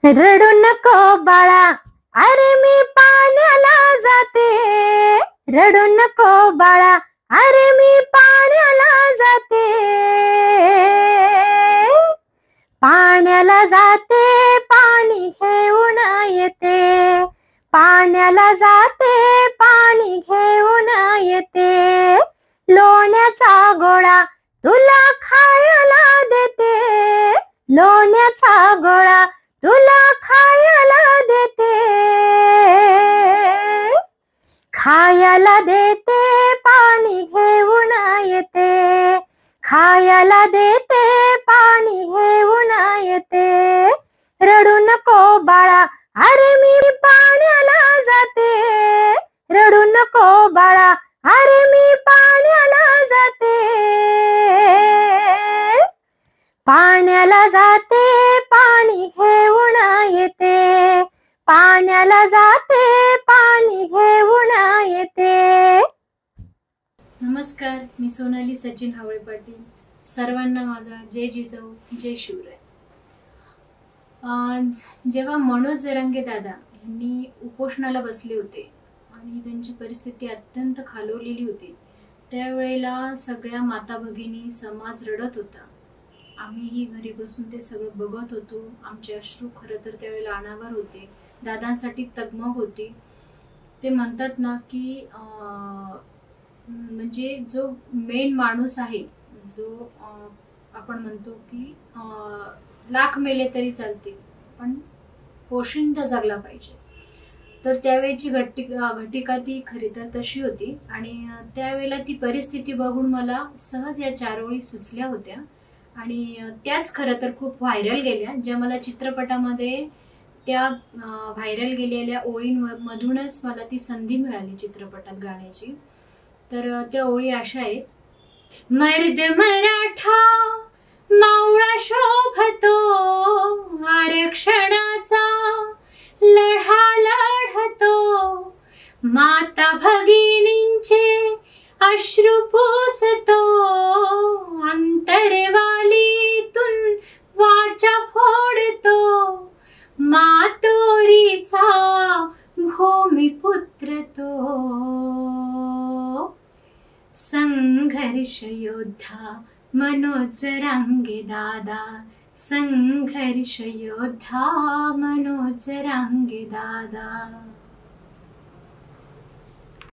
रडू नको बाळा, अरे मी पाण्याला जाते. रडू नको बाळा, अरे मी पाण्याला जाते. पाण्याला जाते, पाणी घेऊन येते. पाण्याला जाते, पाणी घेऊन येते. लोण्याचा गोळा तुला खायला देते. लोण्याचा गोळा तुला खायला देते. खायला देते, पाणी घेऊन येते. खायला देते, पाणी घेऊन येते. रडू नको बाळा, अरे मी पाण्याला जाते. रडू नको बाळा, अरे मी पाण्याला जाते. पाण्याला जाते, पाणी घेऊन येते. पाण्याला जाते, पाणी घेऊन येते. नमस्कार, मी सोनाली सचिन हावळे पाटील. सर्वांना माझा जय जिजाऊ, जय शिवराय. जेव्हा मनोज जरांगे दादा यांनी उपोषणाला बसले होते आणि त्यांची परिस्थिती अत्यंत खालवलेली होती, त्यावेळेला सगळ्या माता भगिनी समाज रडत होता. आम्हीही घरी बसून ते सगळं बघत होतो. आमचे अश्रू खरं तर त्यावेळेला अनावर होते. दादांसाठी तगमग होती. ते म्हणतात ना की म्हणजे जो मेन माणूस आहे, जो आपण म्हणतो की लाख मेले तरी चालतील पण पोशिंदा जगला पाहिजे. तर त्यावेळेची घटिका ती खरी तर तशी होती. आणि त्यावेळेला ती परिस्थिती बघून मला सहज या 4 ओळी सुचल्या होत्या आणि त्याच खरं तर खूप व्हायरल गेल्या, ज्या मला चित्रपटामध्ये त्या व्हायरल गेलेल्या ओळींमधूनच मला ती संधी मिळाली चित्रपटात गाण्याची. तर त्या ओळी अशा आहेत. मर्द मराठा मावळा शोभतो, आरक्षणाचा लढा लढतो. माता भगिनींचे अश्रू पुसतो, अंतरवालीतून वाचा फोडतो. मातोरीचा भूमिपुत्र तो, संघर्ष योद्धा मनोज जरांगे दादा. संघर्ष योद्धा मनोज जरांगे दादा.